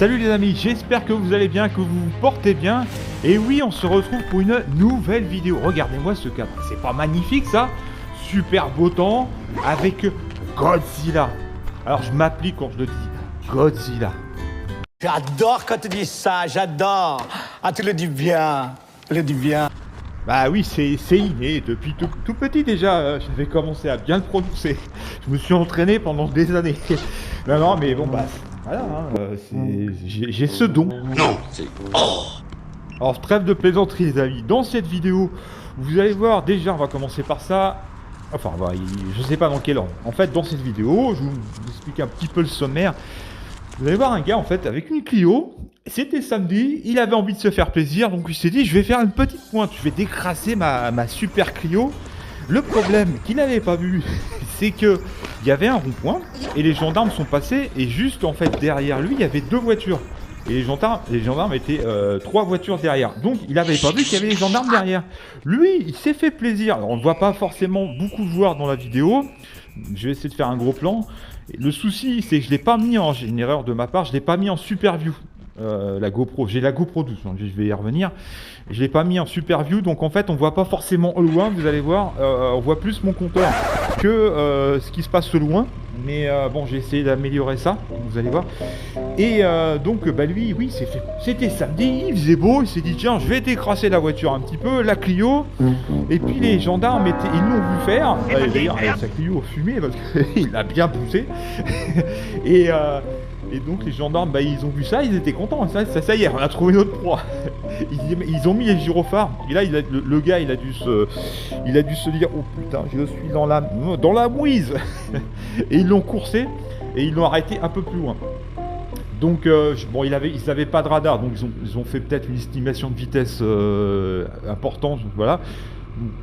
Salut les amis, j'espère que vous allez bien, que vous vous portez bien. Et oui, on se retrouve pour une nouvelle vidéo. Regardez-moi ce cadre, c'est pas magnifique ça? Super beau temps avec Godzilla. Alors je m'applique quand je le dis, Godzilla. J'adore quand tu dis ça, j'adore. Ah, tu le dis bien, tu le dis bien. Bah oui, c'est inné, depuis tout petit déjà, j'avais commencé à bien le prononcer. Je me suis entraîné pendant des années. Non, mais bon, bah voilà, j'ai ce don. Non, c'est... Alors trêve de plaisanterie les amis, dans cette vidéo, vous allez voir, déjà on va commencer par ça. Enfin, je sais pas dans quel ordre. En fait, dans cette vidéo, je vous explique un petit peu le sommaire. Vous allez voir un gars en fait avec une Clio. C'était samedi, il avait envie de se faire plaisir, donc il s'est dit je vais faire une petite pointe, je vais décrasser ma super Clio. Le problème qu'il n'avait pas vu, c'est que il y avait un rond-point et les gendarmes sont passés et juste en fait derrière lui il y avait deux voitures. Et les gendarmes étaient trois voitures derrière. Donc il n'avait pas vu qu'il y avait les gendarmes derrière. Lui, il s'est fait plaisir. Alors, on ne voit pas forcément beaucoup voir dans la vidéo. Je vais essayer de faire un gros plan. Le souci, c'est que je ne l'ai pas mis en... J'ai une erreur de ma part, je ne l'ai pas mis en super view. La GoPro, j'ai la GoPro 12, donc je vais y revenir. Je l'ai pas mis en super view, donc en fait on voit pas forcément au loin, vous allez voir, on voit plus mon compteur que ce qui se passe au loin. Mais bon, j'ai essayé d'améliorer ça, vous allez voir. Et donc bah lui, oui, c'était samedi, il faisait beau, il s'est dit tiens, je vais décrasser la voiture un petit peu, la Clio. Et puis les gendarmes ils l'ont vu faire. D'ailleurs, sa Clio fumait parce qu'il a bien poussé. Et donc les gendarmes, bah, ils ont vu ça, ils étaient contents. Ça y est, on a trouvé notre proie. Ils ont mis les gyrophares. Et là, le gars, il a dû se dire, oh putain, je suis dans la mouise. Et ils l'ont coursé et ils l'ont arrêté un peu plus loin. Donc bon, ils n'avaient pas de radar, donc ils ont fait peut-être une estimation de vitesse importante, voilà.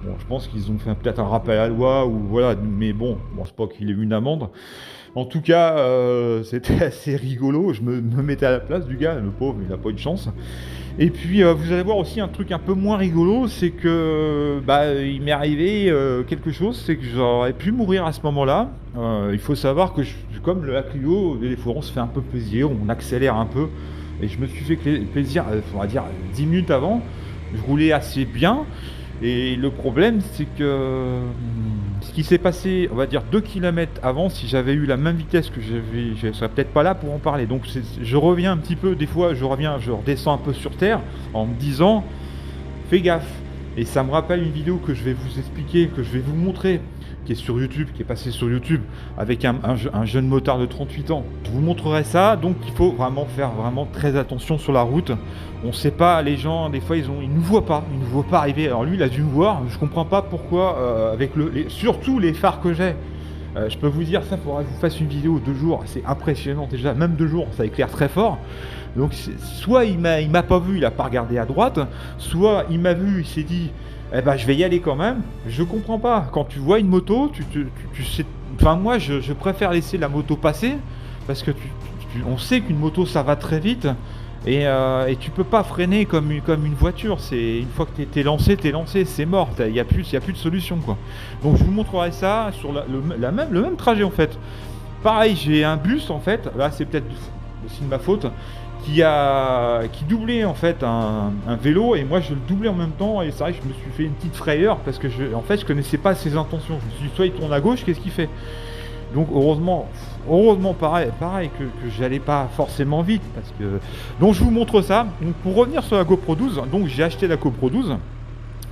Bon, je pense qu'ils ont fait peut-être un rappel à la loi ou voilà, mais bon, c'est pas qu'il ait eu une amende. En tout cas, c'était assez rigolo. Je me mettais à la place du gars, le pauvre, il n'a pas eu de chance. Et puis, vous allez voir aussi un truc un peu moins rigolo, c'est que il m'est arrivé quelque chose, c'est que j'aurais pu mourir à ce moment-là. Il faut savoir que comme la Clio, des fois on se fait un peu plaisir, on accélère un peu. Et je me suis fait plaisir, on va dire 10 minutes avant. Je roulais assez bien. Et le problème, c'est que ce qui s'est passé, on va dire 2 km avant, si j'avais eu la même vitesse que je ne serais peut-être pas là pour en parler. Donc je reviens un petit peu, des fois je redescends un peu sur terre en me disant, fais gaffe. Et ça me rappelle une vidéo que je vais vous expliquer, que je vais vous montrer, qui est sur YouTube, qui est passé sur YouTube, avec un jeune motard de 38 ans. Je vous montrerai ça, donc il faut vraiment faire très attention sur la route. On ne sait pas, les gens, des fois, ils ne nous voient pas arriver. Alors lui, il a dû me voir, je ne comprends pas pourquoi, avec surtout les phares que j'ai. Je peux vous dire, ça, il faudra que je vous fasse une vidéo 2 jours, c'est impressionnant déjà, même 2 jours, ça éclaire très fort. Donc soit il m'a pas vu, il n'a pas regardé à droite, soit il m'a vu, il s'est dit, eh ben je vais y aller quand même. Je comprends pas, quand tu vois une moto, tu sais, enfin moi je préfère laisser la moto passer, parce que on sait qu'une moto ça va très vite, et tu peux pas freiner comme une voiture. C'est une fois que t'es lancé, c'est mort, il y a plus de solution quoi. Donc je vous montrerai ça sur le même trajet en fait. Pareil, j'ai un bus en fait, là c'est peut-être aussi de ma faute, qui doublait en fait un vélo, et moi je le doublais en même temps, et c'est vrai que je me suis fait une petite frayeur parce que je connaissais pas ses intentions. Je me suis dit, soit il tourne à gauche, qu'est-ce qu'il fait? Donc heureusement pareil que j'allais pas forcément vite, parce que donc je vous montre ça. Donc pour revenir sur la GoPro 12, donc j'ai acheté la GoPro 12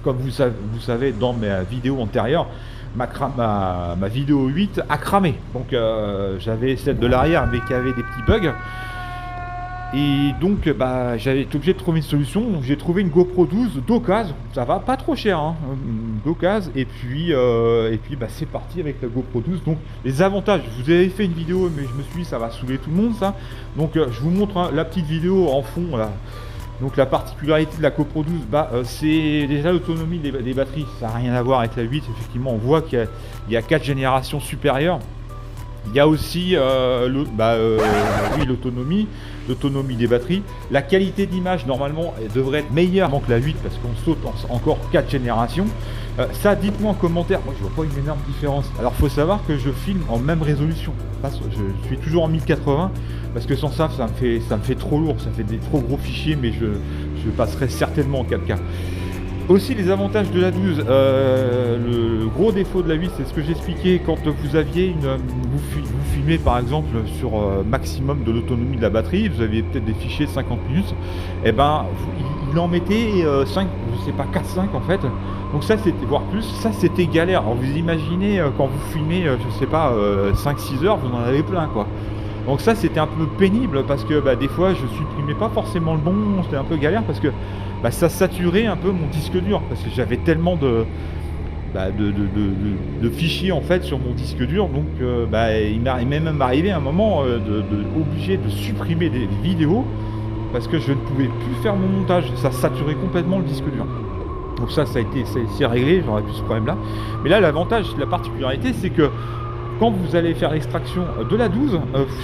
comme vous savez dans ma vidéo antérieure. Ma vidéo 8 a cramé, donc j'avais celle de l'arrière mais qui avait des petits bugs. Et donc j'avais été obligé de trouver une solution, donc j'ai trouvé une GoPro 12 d'occasion, ça va pas trop cher hein, d'occasion, et puis c'est parti avec la GoPro 12. Donc les avantages, je vous avais fait une vidéo mais je me suis dit ça va saouler tout le monde ça, donc je vous montre la petite vidéo en fond là. Donc la particularité de la GoPro 12, c'est déjà l'autonomie des batteries, ça n'a rien à voir avec la 8, effectivement on voit qu'il y a 4 générations supérieures. Il y a aussi oui, l'autonomie des batteries. La qualité d'image, normalement, elle devrait être meilleure que la 8 parce qu'on saute encore 4 générations. Ça, dites-moi en commentaire. Moi, je vois pas une énorme différence. Alors, faut savoir que je filme en même résolution. Je suis toujours en 1080 parce que sans ça, ça me fait trop lourd. Ça fait des trop gros fichiers, mais je passerai certainement en 4K. Aussi les avantages de la 12, le gros défaut de la 8, c'est ce que j'expliquais quand vous aviez vous filmez par exemple sur maximum de l'autonomie de la batterie, vous aviez peut-être des fichiers de 50 minutes, et ben il en mettait 5, je sais pas 4-5 en fait. Donc ça c'était, voire plus, ça c'était galère. Alors vous imaginez quand vous filmez, je sais pas, 5-6 heures, vous en avez plein quoi. Donc ça c'était un peu pénible parce que des fois je supprimais pas forcément le bon, c'était un peu galère parce que ça saturait un peu mon disque dur parce que j'avais tellement de fichiers en fait sur mon disque dur, donc il m'est même arrivé un moment obligé de supprimer des vidéos parce que je ne pouvais plus faire mon montage, ça saturait complètement le disque dur. Donc ça c'est réglé, j'aurais plus ce problème là. Mais là l'avantage, la particularité c'est que quand vous allez faire l'extraction de la 12,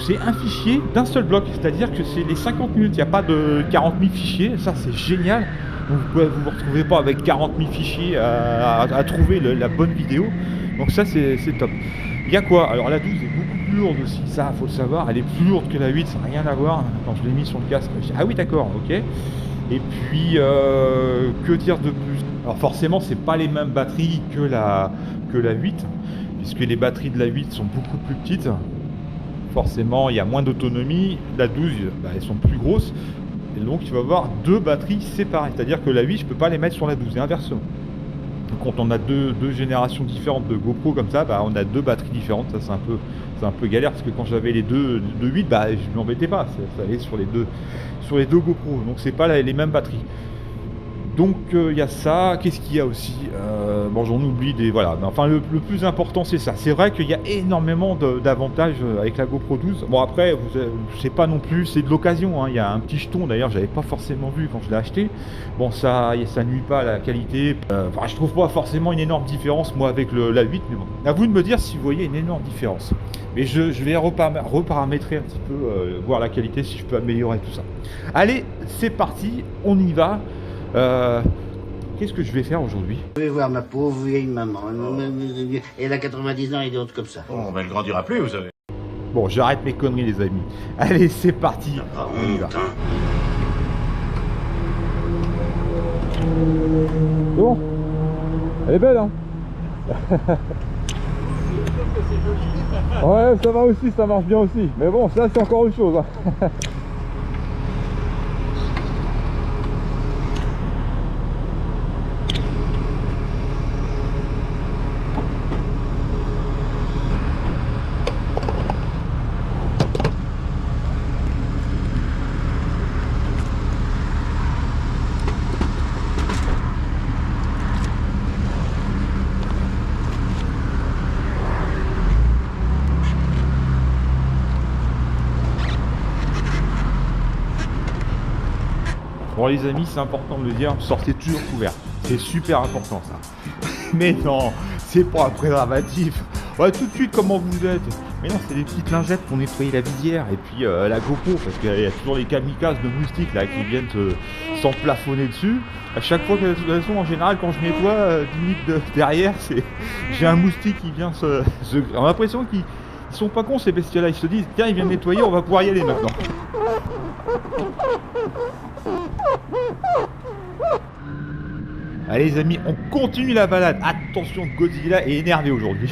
c'est un fichier d'un seul bloc, c'est-à-dire que c'est les 50 minutes, il n'y a pas de 40 000 fichiers, ça c'est génial. Donc vous ne vous retrouvez pas avec 40 000 fichiers à trouver la bonne vidéo, donc ça c'est top. Il y a quoi? Alors la 12 est beaucoup plus lourde aussi, ça faut le savoir, elle est plus lourde que la 8, ça n'a rien à voir. Quand je l'ai mis sur le casque, je dis ah oui d'accord, ok. Et puis que dire de plus? Alors forcément c'est pas les mêmes batteries que la 8. Puisque les batteries de la 8 sont beaucoup plus petites, forcément il y a moins d'autonomie. La 12, elles sont plus grosses, et donc il va y avoir deux batteries séparées, c'est-à-dire que la 8 je peux pas les mettre sur la 12 et inversement. Donc, quand on a deux générations différentes de GoPro comme ça, on a deux batteries différentes, ça c'est un peu galère parce que quand j'avais les deux de 8, je m'embêtais pas, ça allait sur les deux GoPro, donc c'est pas les mêmes batteries. Donc il y a ça, qu'est-ce qu'il y a aussi j'en oublie des... Voilà, enfin le plus important c'est ça. C'est vrai qu'il y a énormément d'avantages avec la GoPro 12. Bon après, c'est pas non plus, c'est de l'occasion, hein. Il y a un petit jeton, d'ailleurs j'avais pas forcément vu quand je l'ai acheté. Bon ça nuit pas à la qualité. Je trouve pas forcément une énorme différence moi avec la 8, mais bon. À vous de me dire si vous voyez une énorme différence. Mais je vais reparamétrer un petit peu, voir la qualité, si je peux améliorer tout ça. Allez, c'est parti, on y va. Qu'est-ce que je vais faire aujourd'hui? Je vais voir ma pauvre vieille maman. Elle a 90 ans et des autres comme ça. Oh, elle grandira plus, vous savez. Bon, j'arrête mes conneries les amis. Allez, c'est parti, on y va. Bon, elle est belle hein. Ouais, ça va aussi, ça marche bien aussi. Mais bon, ça c'est encore autre chose hein. Bon les amis, c'est important de le dire, sortez toujours couvert. C'est super important ça. Mais non, c'est pas un préservatif. Ouais, tout de suite comment vous êtes. Mais non, c'est des petites lingettes pour nettoyer la visière et puis la GoPro, parce qu'il y a toujours les kamikazes de moustiques là qui viennent s'emplafonner dessus. À chaque fois que de toute façon, en général, quand je nettoie 10 minutes derrière, j'ai un moustique qui vient on a l'impression qu'ils sont pas cons ces bestioles-là, ils se disent tiens, il vient nettoyer, on va pouvoir y aller maintenant. Allez les amis, on continue la balade. Attention, Godzilla est énervé aujourd'hui.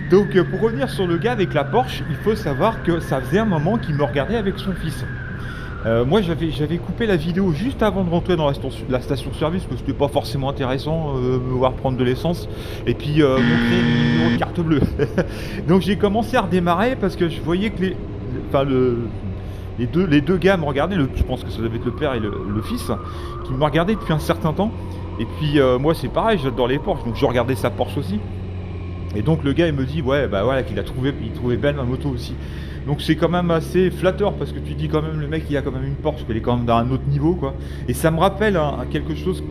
Donc pour revenir sur le gars avec la Porsche, il faut savoir que ça faisait un moment qu'il me regardait avec son fils. Moi j'avais coupé la vidéo juste avant de rentrer dans la station-service parce que c'était pas forcément intéressant me voir prendre de l'essence et puis montrer le numéro de carte bleue. Donc j'ai commencé à redémarrer parce que je voyais que les deux gars me regardaient, je pense que ça devait être le père et le fils, qui me regardaient depuis un certain temps. Et puis moi c'est pareil, j'adore les Porsche, donc je regardais sa Porsche aussi. Et donc le gars il me dit ouais bah voilà qu'il trouvait belle ma moto aussi. Donc c'est quand même assez flatteur parce que tu dis quand même le mec il a quand même une Porsche, qu'elle est quand même dans un autre niveau quoi. Et ça me rappelle quelque chose,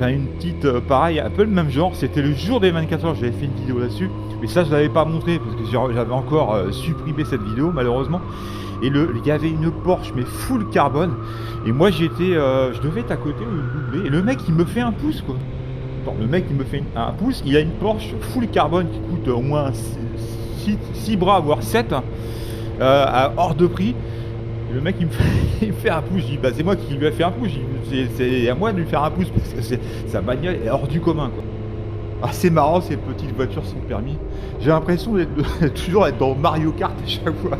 enfin une petite, pareil, un peu le même genre. C'était le jour des 24 heures, j'avais fait une vidéo là-dessus. Mais ça, je l'avais pas montré parce que j'avais encore supprimé cette vidéo, malheureusement. Et il y avait une Porsche, mais full carbone. Et moi, je devais être à côté, le doubler. Et le mec, il me fait un pouce, quoi. Attends, le mec, il me fait un pouce. Il a une Porsche full carbone qui coûte au moins 6 bras, voire 7, hors de prix. Et le mec, il me fait un pouce. Je dis, bah, c'est moi qui lui ai fait un pouce. C'est à moi de lui faire un pouce parce que sa bagnole est hors du commun, quoi. Ah, c'est marrant ces petites voitures sans permis. J'ai l'impression d'être toujours être dans Mario Kart à chaque fois.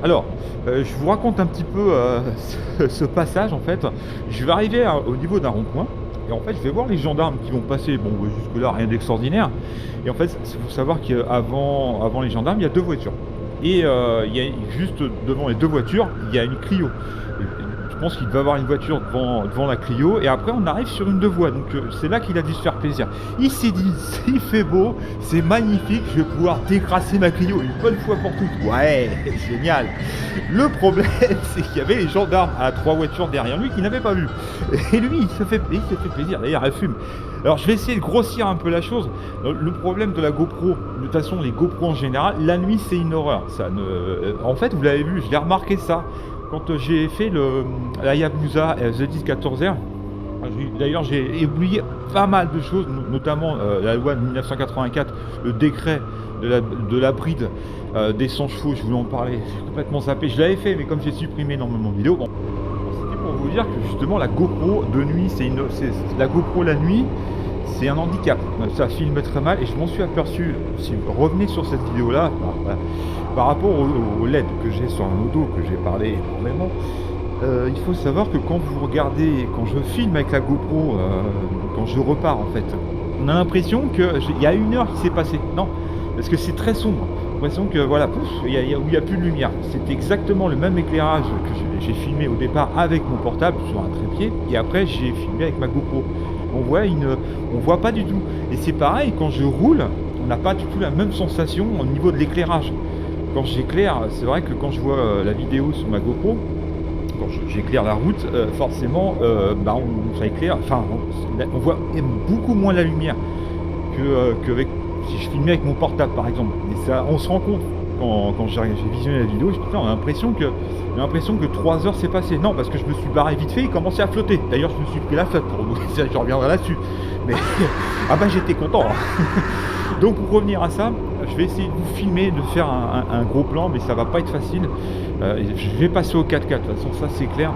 Alors, je vous raconte un petit peu ce passage en fait. Je vais arriver au niveau d'un rond-point et en fait je vais voir les gendarmes qui vont passer. Bon, jusque là rien d'extraordinaire. Et en fait, il faut savoir qu'avant les gendarmes, il y a 2 voitures. Et il y a juste devant les 2 voitures, il y a une Clio. Je pense qu'il devait avoir une voiture devant la Clio et après on arrive sur une 2 voies, donc c'est là qu'il a dû se faire plaisir. Il s'est dit, il fait beau, c'est magnifique, je vais pouvoir décrasser ma Clio une bonne fois pour toutes. Ouais, génial. Le problème, c'est qu'il y avait les gendarmes à 3 voitures derrière lui qui n'avaient pas vu. Et lui, il s'est fait plaisir, d'ailleurs elle fume. Alors je vais essayer de grossir un peu la chose. Le problème de la GoPro, de toute façon les GoPro en général, la nuit c'est une horreur. En fait, vous l'avez vu, je l'ai remarqué ça. Quand j'ai fait la Yabusa Z10 14R, d'ailleurs j'ai oublié pas mal de choses, notamment la loi de 1984, le décret de la bride des 100 chevaux, je voulais en parler, j'ai complètement zappé, je l'avais fait mais comme j'ai supprimé énormément de vidéos, bon, c'était pour vous dire que justement la GoPro de nuit, la GoPro la nuit, c'est un handicap, ça filme très mal et je m'en suis aperçu, si vous revenez sur cette vidéo là, par rapport au LED que j'ai sur un auto, que j'ai parlé énormément, il faut savoir que quand vous regardez, quand je filme avec la GoPro, quand je repars en fait, on a l'impression qu'il y a 1 heure qui s'est passée. Non, parce que c'est très sombre. On a l'impression que voilà, il n'y a plus de lumière. C'est exactement le même éclairage que j'ai filmé au départ avec mon portable sur un trépied, et après j'ai filmé avec ma GoPro. On voit pas du tout. Et c'est pareil, quand je roule, on n'a pas du tout la même sensation au niveau de l'éclairage. Quand j'éclaire, c'est vrai que quand je vois la vidéo sur ma GoPro, quand j'éclaire la route, forcément, ça éclaire, enfin, on voit beaucoup moins la lumière qu'avec si je filmais avec mon portable par exemple. Et ça, on se rend compte quand j'ai visionné la vidéo, putain, on a l'impression que 3 heures s'est passé. Non, parce que je me suis barré vite fait, il commençait à flotter. D'ailleurs, je me suis pris la flotte pour vous, je reviendrai là-dessus. Mais ah bah j'étais content. Donc pour revenir à ça, je vais essayer de vous filmer, de faire un gros plan, mais ça va pas être facile. Je vais passer au 4x4, de toute façon ça c'est clair.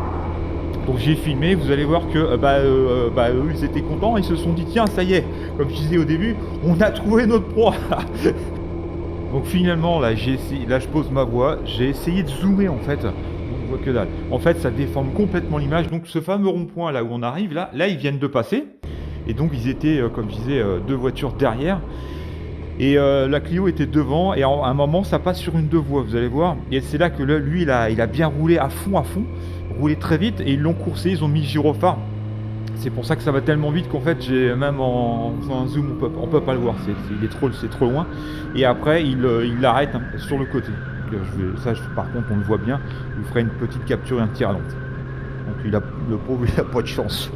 Donc j'ai filmé, vous allez voir que eux ils étaient contents, ils se sont dit tiens ça y est, comme je disais au début, on a trouvé notre proie. Donc finalement là je pose ma voix, j'ai essayé de zoomer en fait. On voit que dalle. En fait ça déforme complètement l'image. Donc ce fameux rond-point là où on arrive, là ils viennent de passer. Et donc ils étaient, comme je disais, 2 voitures derrière. Et la Clio était devant, et à un moment ça passe sur une 2 voies, vous allez voir. Et c'est là que lui il a bien roulé à fond. roulé très vite et ils l'ont coursé, ils ont mis le gyrophare. C'est pour ça que ça va tellement vite qu'en fait, j'ai même en faisant un zoom, on peut pas le voir, c'est trop loin. Et après, il l'arrête sur le côté. Donc, par contre, on le voit bien. Il ferait une petite capture et un petit ralenti. Donc le pauvre, il a pas de chance.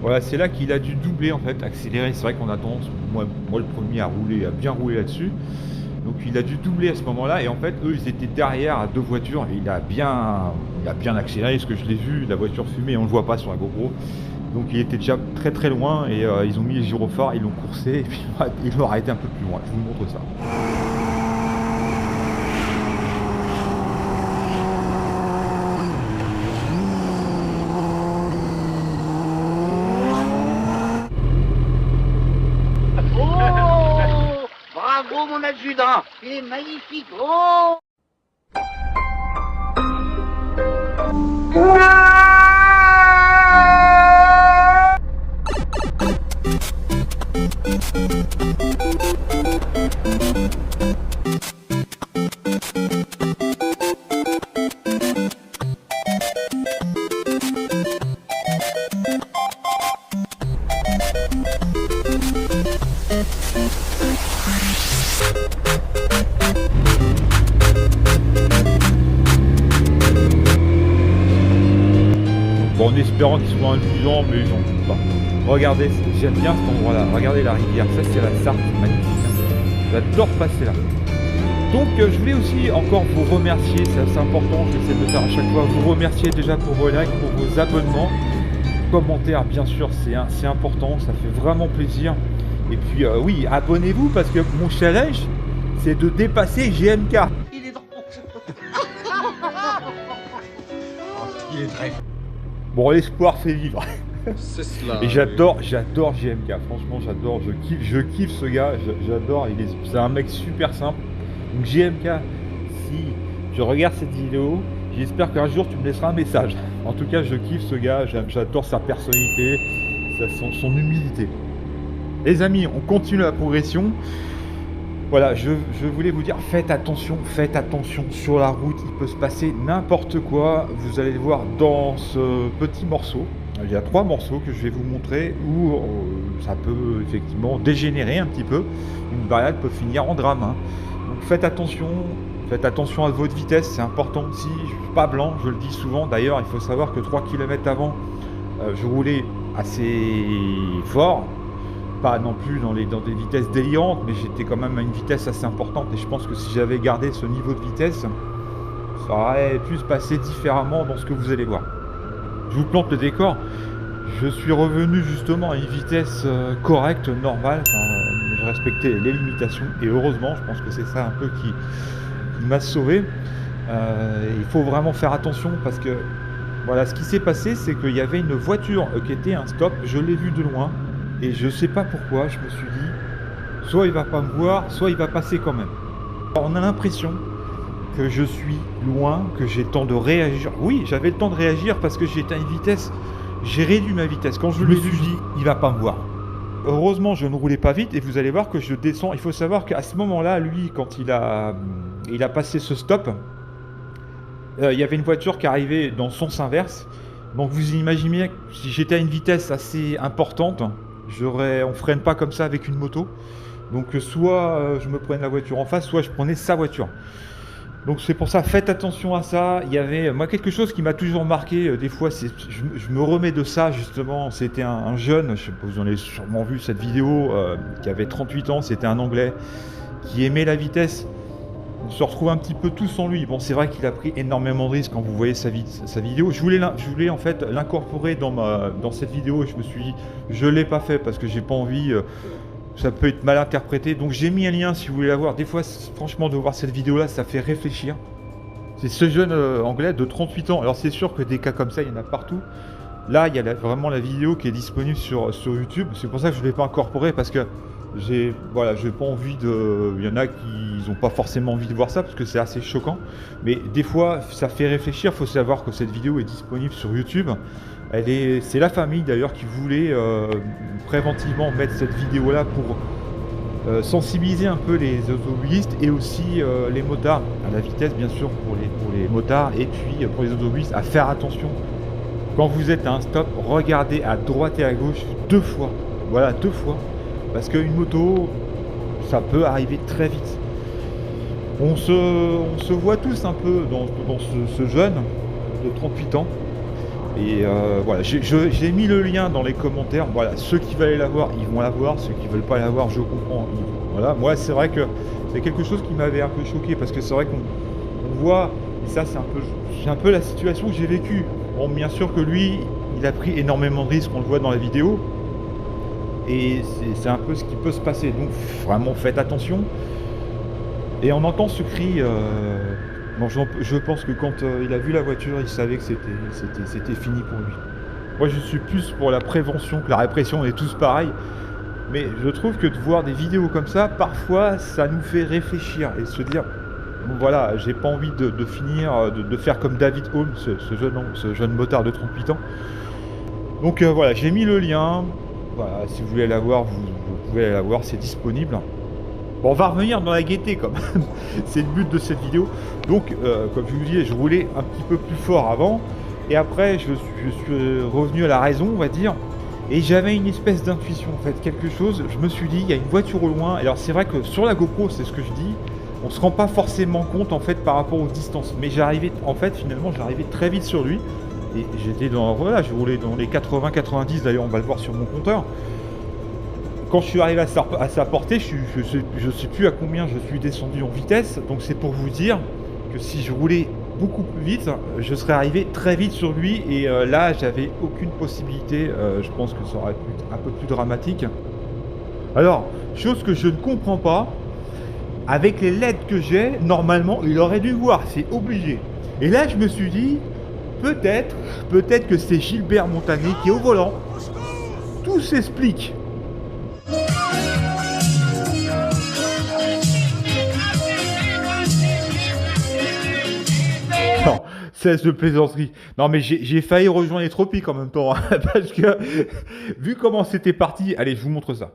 Voilà, c'est là qu'il a dû doubler en fait, accélérer. C'est vrai qu'on a tendance, moi le premier à bien rouler là-dessus. Donc il a dû doubler à ce moment-là et en fait eux ils étaient derrière à 2 voitures et il a bien accéléré parce que je l'ai vu, la voiture fumée, on le voit pas sur la GoPro. Donc il était déjà très loin et ils ont mis les gyrophares, ils l'ont coursé et puis ils l'ont arrêté un peu plus loin. Je vous montre ça. Oh, bravo mon adjudant, il est magnifique. Oh. Bon, en espérant qu'ils soient indulgents, mais j'en doute pas. Regardez, j'aime bien cet endroit-là. Regardez la rivière, ça c'est la Sarthe, magnifique. J'adore passer là. Donc je voulais aussi encore vous remercier, c'est assez important, j'essaie de le faire à chaque fois, vous remercier déjà pour vos likes, pour vos abonnements, commentaires bien sûr, c'est important, ça fait vraiment plaisir. Et puis oui, abonnez-vous parce que mon challenge, c'est de dépasser GMK. Il est drôle. Il est très... Bon, l'espoir fait vivre. C'est cela. Et j'adore GMK, franchement j'adore, je kiffe ce gars, j'adore, c'est un mec super simple. Donc GMK, si je regarde cette vidéo, j'espère qu'un jour tu me laisseras un message. En tout cas, je kiffe ce gars, j'adore sa personnalité, son humilité. Les amis, on continue la progression. Voilà, je voulais vous dire, faites attention sur la route, il peut se passer n'importe quoi. Vous allez le voir dans ce petit morceau. Il y a 3 morceaux que je vais vous montrer où ça peut effectivement dégénérer un petit peu. Une balade peut finir en drame. Hein. Donc faites attention à votre vitesse, c'est important aussi. Je suis pas blanc, je le dis souvent. D'ailleurs, il faut savoir que 3 km avant, je roulais assez fort. Pas non plus dans des vitesses délirantes, mais j'étais quand même à une vitesse assez importante. Et je pense que si j'avais gardé ce niveau de vitesse, ça aurait pu se passer différemment dans ce que vous allez voir. Je vous plante le décor. Je suis revenu justement à une vitesse correcte, normale. Enfin, je respectais les limitations. Et heureusement, je pense que c'est ça un peu qui m'a sauvé. Il faut vraiment faire attention parce que voilà, ce qui s'est passé, c'est qu'il y avait une voiture qui était un stop. Je l'ai vue de loin. Et je sais pas pourquoi, je me suis dit, soit il va pas me voir, soit il va passer quand même. Alors, on a l'impression que je suis loin, que j'ai le temps de réagir. Oui, j'avais le temps de réagir parce que j'étais à une vitesse, j'ai réduit ma vitesse. Quand je me suis dit, il va pas me voir. Heureusement, je ne roulais pas vite et vous allez voir que je descends. Il faut savoir qu'à ce moment-là, lui, quand il a passé ce stop, il y avait une voiture qui arrivait dans sens inverse. Donc vous imaginez que si j'étais à une vitesse assez importante, on freine pas comme ça avec une moto. Donc soit je me prenais la voiture en face, soit je prenais sa voiture. Donc c'est pour ça, faites attention à ça. Il y avait moi quelque chose qui m'a toujours marqué, des fois je me remets de ça justement. C'était un jeune, je sais pas, vous en avez sûrement vu cette vidéo, qui avait 38 ans, c'était un Anglais qui aimait la vitesse. On se retrouve un petit peu tous en lui. Bon, c'est vrai qu'il a pris énormément de risques quand vous voyez sa vidéo. Je voulais en fait l'incorporer dans cette vidéo. Je me suis dit, je l'ai pas fait parce que j'ai pas envie. Ça peut être mal interprété. Donc j'ai mis un lien si vous voulez la voir. Des fois, franchement, de voir cette vidéo-là, ça fait réfléchir. C'est ce jeune Anglais de 38 ans. Alors c'est sûr que des cas comme ça, il y en a partout. Là, il y a vraiment la vidéo qui est disponible sur YouTube. C'est pour ça que je ne l'ai pas incorporé parce que j'ai pas envie de... Il y en a qui n'ont pas forcément envie de voir ça parce que c'est assez choquant. Mais des fois, ça fait réfléchir. Il faut savoir que cette vidéo est disponible sur YouTube. C'est la famille d'ailleurs qui voulait préventivement mettre cette vidéo-là sensibiliser un peu les automobilistes et aussi les motards à la vitesse, bien sûr, pour les motards, et puis pour les automobilistes à faire attention. Quand vous êtes à un stop, regardez à droite et à gauche 2 fois. Voilà, 2 fois. Parce qu'une moto, ça peut arriver très vite. On se voit tous un peu dans ce jeune de 38 ans. Et voilà, j'ai mis le lien dans les commentaires. Voilà, ceux qui veulent la voir, ils vont la voir. Ceux qui veulent pas la voir, je comprends. Voilà, moi c'est vrai que c'est quelque chose qui m'avait un peu choqué, parce que c'est vrai qu'on voit, et ça c'est un peu la situation que j'ai vécue. Bon, bien sûr que lui, il a pris énormément de risques, on le voit dans la vidéo. Et c'est un peu ce qui peut se passer. Donc vraiment faites attention. Et on entend ce cri. Bon, je pense que quand il a vu la voiture, il savait que c'était fini pour lui. Moi, je suis plus pour la prévention que la répression. On est tous pareils. Mais je trouve que de voir des vidéos comme ça, parfois, ça nous fait réfléchir et se dire, bon, voilà, j'ai pas envie de finir, de faire comme David Holmes, ce jeune motard de 38 ans. Donc voilà, j'ai mis le lien. Voilà, si vous voulez la voir, vous pouvez la voir, c'est disponible. Bon, on va revenir dans la gaieté quand même, c'est le but de cette vidéo. Donc, comme je vous disais, je roulais un petit peu plus fort avant, et après je suis revenu à la raison, on va dire, et j'avais une espèce d'intuition, en fait, quelque chose, je me suis dit, il y a une voiture au loin. Alors c'est vrai que sur la GoPro, c'est ce que je dis, on se rend pas forcément compte, en fait, par rapport aux distances, mais j'arrivais, en fait, finalement, j'arrivais très vite sur lui, et j'étais dans, voilà, je roulais dans les 80-90, d'ailleurs, on va le voir sur mon compteur. Quand je suis arrivé à sa portée, je sais plus à combien je suis descendu en vitesse, donc c'est pour vous dire que si je roulais beaucoup plus vite, je serais arrivé très vite sur lui, et là j'avais aucune possibilité, je pense que ça aurait pu être un peu plus dramatique. Alors, chose que je ne comprends pas, avec les LED que j'ai, normalement il aurait dû voir, c'est obligé. Et là je me suis dit, peut-être que c'est Gilbert Montagné qui est au volant. Tout s'explique. Non, cesse de plaisanterie. Non, mais j'ai failli rejoindre les tropiques en même temps, hein, parce que vu comment c'était parti, allez, je vous montre ça.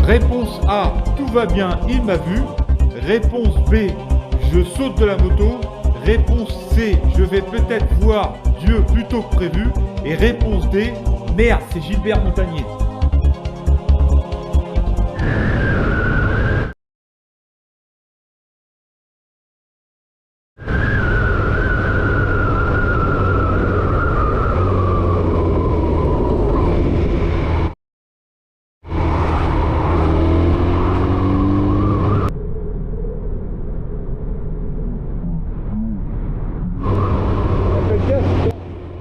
Réponse A, tout va bien, il m'a vu. Réponse B, je saute de la moto. Réponse C, je vais peut-être voir Dieu plus tôt que prévu. Et réponse D, merde, c'est Gilbert Montagné.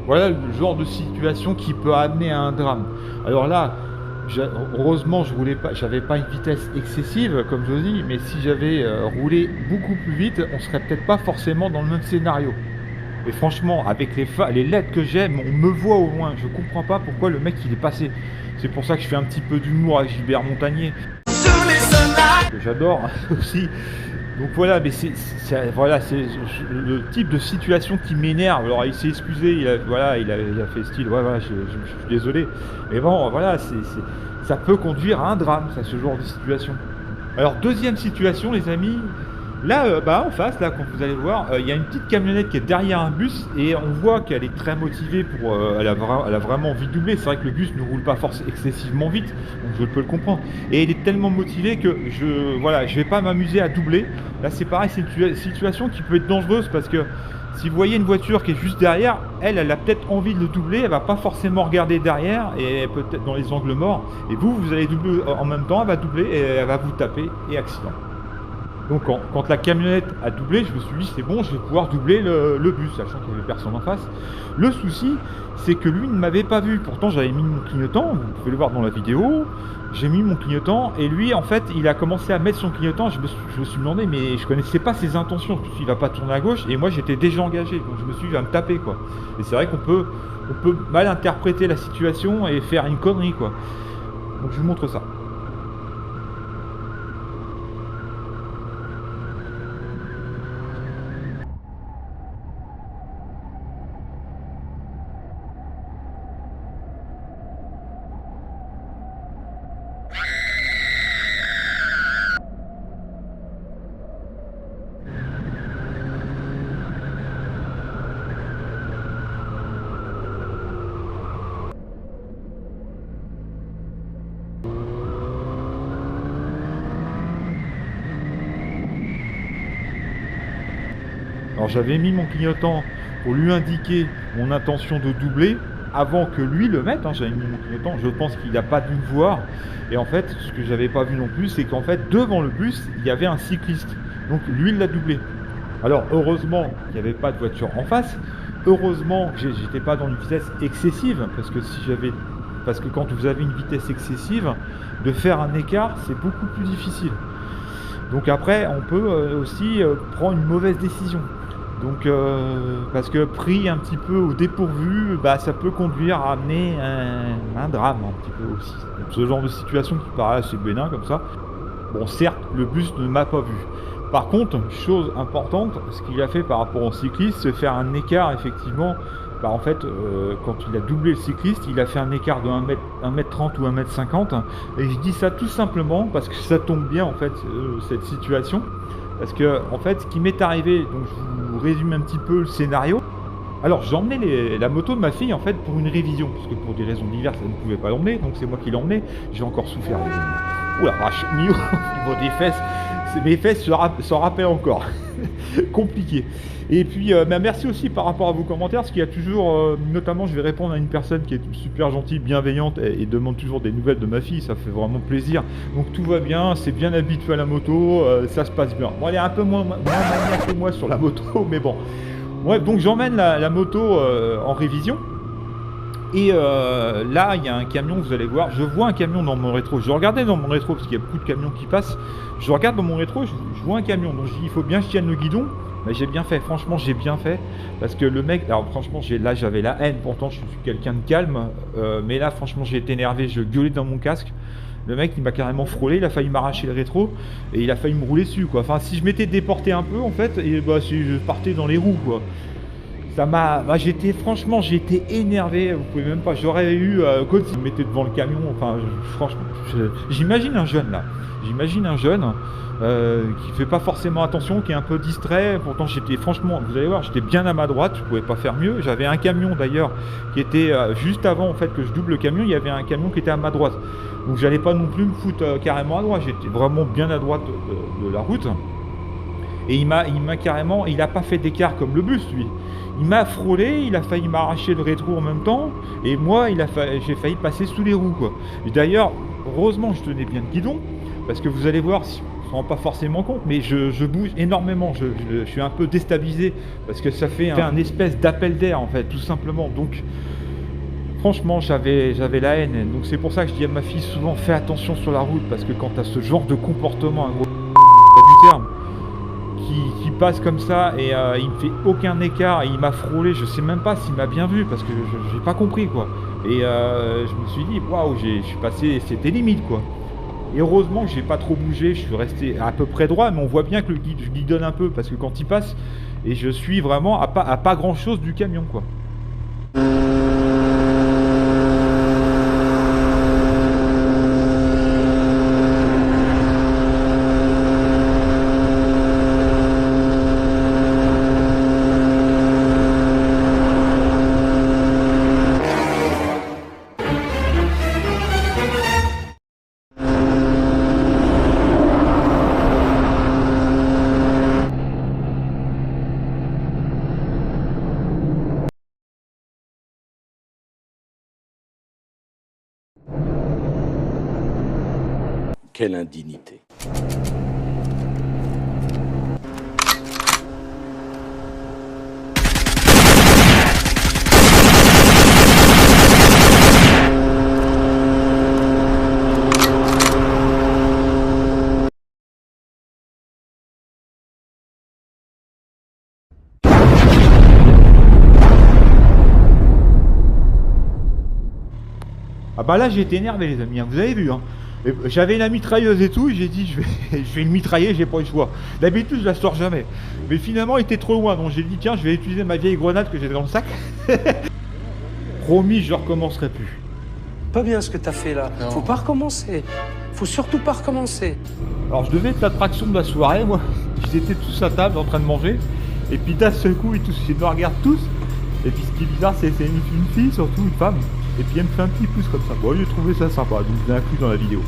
Voilà le genre de situation qui peut amener à un drame. Alors là, heureusement, j'avais pas une vitesse excessive, comme je dis, mais si j'avais roulé beaucoup plus vite, on serait peut-être pas forcément dans le même scénario. Et franchement, avec les LED que j'ai, on me voit au loin. Je comprends pas pourquoi le mec il est passé. C'est pour ça que je fais un petit peu d'humour avec Gilbert Montagné, que j'adore aussi. Donc voilà, mais c'est le type de situation qui m'énerve. Alors il s'est excusé, il a fait style, ouais, voilà, je suis désolé. Mais bon, voilà, ça peut conduire à un drame, ça, ce genre de situation. Alors deuxième situation, les amis, là, en face, là, quand vous allez voir, il y a une petite camionnette qui est derrière un bus, et on voit qu'elle est très motivée pour, elle a vraiment envie de doubler. C'est vrai que le bus ne roule pas forcément excessivement vite, donc je peux le comprendre. Et elle est tellement motivée que je vais pas m'amuser à doubler. Là, c'est pareil, c'est une situation qui peut être dangereuse, parce que si vous voyez une voiture qui est juste derrière, elle a peut-être envie de le doubler, elle va pas forcément regarder derrière, et peut-être dans les angles morts. Et vous allez doubler en même temps, elle va doubler et elle va vous taper, et accident. Donc quand la camionnette a doublé, je me suis dit c'est bon, je vais pouvoir doubler le bus, sachant qu'il n'y avait personne en face. Le souci, c'est que lui ne m'avait pas vu. Pourtant j'avais mis mon clignotant, vous pouvez le voir dans la vidéo. J'ai mis mon clignotant et lui en fait il a commencé à mettre son clignotant. Je me suis demandé, mais je connaissais pas ses intentions. Je me suis dit, il va pas tourner à gauche et moi j'étais déjà engagé. Donc je me suis dit il va me taper quoi. Et c'est vrai qu'on peut mal interpréter la situation et faire une connerie quoi. Donc je vous montre ça. Alors j'avais mis mon clignotant pour lui indiquer mon intention de doubler avant que lui le mette, hein, j'avais mis mon clignotant, je pense qu'il n'a pas dû me voir. Et en fait, ce que j'avais pas vu non plus, c'est qu'en fait, devant le bus, il y avait un cycliste. Donc lui, il l'a doublé. Alors heureusement qu'il n'y avait pas de voiture en face. Heureusement que j'étais pas dans une vitesse excessive, parce que quand vous avez une vitesse excessive, de faire un écart, c'est beaucoup plus difficile. Donc après, on peut aussi prendre une mauvaise décision. Donc, parce que pris un petit peu au dépourvu, bah, ça peut conduire à amener un drame un petit peu aussi. Donc, ce genre de situation qui paraît assez bénin comme ça. Bon, certes, le bus ne m'a pas vu. Par contre, chose importante, ce qu'il a fait par rapport au cycliste, c'est faire un écart effectivement. Bah, en fait, quand il a doublé le cycliste, il a fait un écart de 1m30 ou 1m50. Et je dis ça tout simplement parce que ça tombe bien en fait, cette situation. Parce que, en fait, ce qui m'est arrivé, donc je vous résume un petit peu le scénario. Alors, j'ai emmené la moto de ma fille, en fait, pour une révision. Parce que pour des raisons diverses, elle ne pouvait pas l'emmener. Donc, c'est moi qui l'ai emmené. J'ai encore souffert. Ouh la vache, au niveau des fesses, mes fesses s'en rappellent encore. Compliqué. Et puis, merci aussi par rapport à vos commentaires, parce qu'il y a toujours, notamment, je vais répondre à une personne qui est super gentille, bienveillante, et demande toujours des nouvelles de ma fille, ça fait vraiment plaisir. Donc tout va bien, c'est bien habitué à la moto, ça se passe bien. Bon, elle est un peu moins maniaque que moi sur la moto, mais bon. Ouais, donc j'emmène la moto en révision. Et là, il y a un camion, vous allez voir, je vois un camion dans mon rétro. Je regardais dans mon rétro, parce qu'il y a beaucoup de camions qui passent. Je regarde dans mon rétro, je vois un camion. Donc je dis, il faut bien que je tienne le guidon. Mais j'ai bien fait, franchement, j'ai bien fait. Parce que le mec, alors franchement, là, j'avais la haine. Pourtant, je suis quelqu'un de calme. Mais là, franchement, j'ai été énervé. Je gueulais dans mon casque. Le mec, il m'a carrément frôlé. Il a failli m'arracher le rétro. Et il a failli me rouler dessus, quoi. Enfin, si je m'étais déporté un peu, en fait, et bah, si je partais dans les roues, quoi. Ça m'a. Bah, franchement, j'ai été énervé. Vous pouvez même pas. J'aurais eu. Quand il me mettait devant le camion. Enfin, franchement, j'imagine un jeune là. J'imagine un jeune qui fait pas forcément attention, qui est un peu distrait. Pourtant, franchement, vous allez voir, j'étais bien à ma droite. Je pouvais pas faire mieux. J'avais un camion d'ailleurs qui était juste avant en fait que je double le camion. Il y avait un camion qui était à ma droite. Donc, j'allais pas non plus me foutre carrément à droite. J'étais vraiment bien à droite de la route. Et il m'a carrément. Il a pas fait d'écart comme le bus, lui. Il m'a frôlé, il a failli m'arracher le rétro en même temps, et moi, j'ai failli passer sous les roues, quoi. Et d'ailleurs, heureusement, je tenais bien le guidon, parce que vous allez voir, on ne se rend pas forcément compte, mais je bouge énormément, je suis un peu déstabilisé, parce que ça fait un espèce d'appel d'air, en fait, tout simplement. Donc, franchement, j'avais la haine. Donc, c'est pour ça que je dis à ma fille souvent, fais attention sur la route, parce que quand tu as ce genre de comportement, un gros du terme, qui passe comme ça et il me fait aucun écart et il m'a frôlé, je sais même pas s'il m'a bien vu parce que j'ai pas compris quoi. Et je me suis dit waouh, je suis passé, c'était limite quoi. Et heureusement que j'ai pas trop bougé, je suis resté à peu près droit, mais on voit bien que je guidonne un peu parce que quand il passe et je suis vraiment à pas grand chose du camion quoi. Quelle indignité. Ah bah là j'ai été énervé les amis, hein, vous avez vu hein. J'avais la mitrailleuse et tout, j'ai dit je vais le mitrailler, j'ai pas eu le choix. D'habitude je la sors jamais. Mais finalement il était trop loin, donc j'ai dit tiens je vais utiliser ma vieille grenade que j'ai dans le sac. Promis je recommencerai plus. Pas bien ce que t'as fait là. Non. Faut pas recommencer. Faut surtout pas recommencer. Alors je devais être l'attraction de la soirée moi. Ils étaient tous à table en train de manger. Et puis d'un seul coup ils me regardent tous. Et puis ce qui est bizarre c'est une fille, surtout une femme. Et puis elle me fait un petit pouce comme ça. Bon j'ai trouvé ça sympa, donc je l'ai inclus dans la vidéo.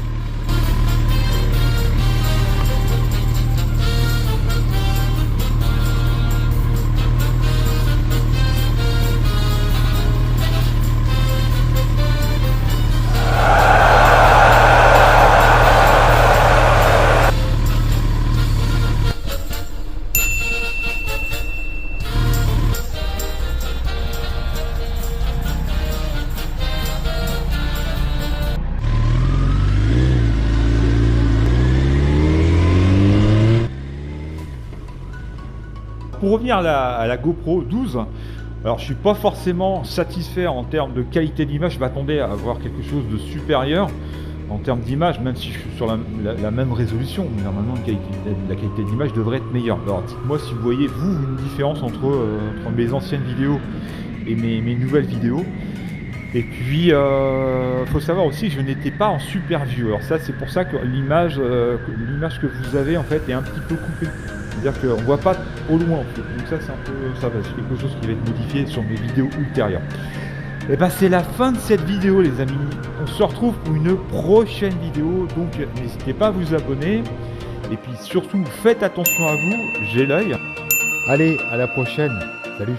Pour revenir à la GoPro 12, alors je suis pas forcément satisfait en termes de qualité d'image, je m'attendais à avoir quelque chose de supérieur en termes d'image, même si je suis sur la même résolution, mais normalement la qualité d'image devrait être meilleure. Alors dites-moi si vous voyez vous une différence entre mes anciennes vidéos et mes nouvelles vidéos. Et puis, faut savoir aussi que je n'étais pas en super view. Alors ça, c'est pour ça que l'image que vous avez en fait est un petit peu coupée. C'est-à-dire qu'on ne voit pas au loin en fait. Donc ça, c'est un peu, ça va, c'est quelque chose qui va être modifié sur mes vidéos ultérieures. Et bah c'est la fin de cette vidéo les amis. On se retrouve pour une prochaine vidéo. Donc n'hésitez pas à vous abonner. Et puis surtout, faites attention à vous. J'ai l'œil. Allez, à la prochaine. Salut.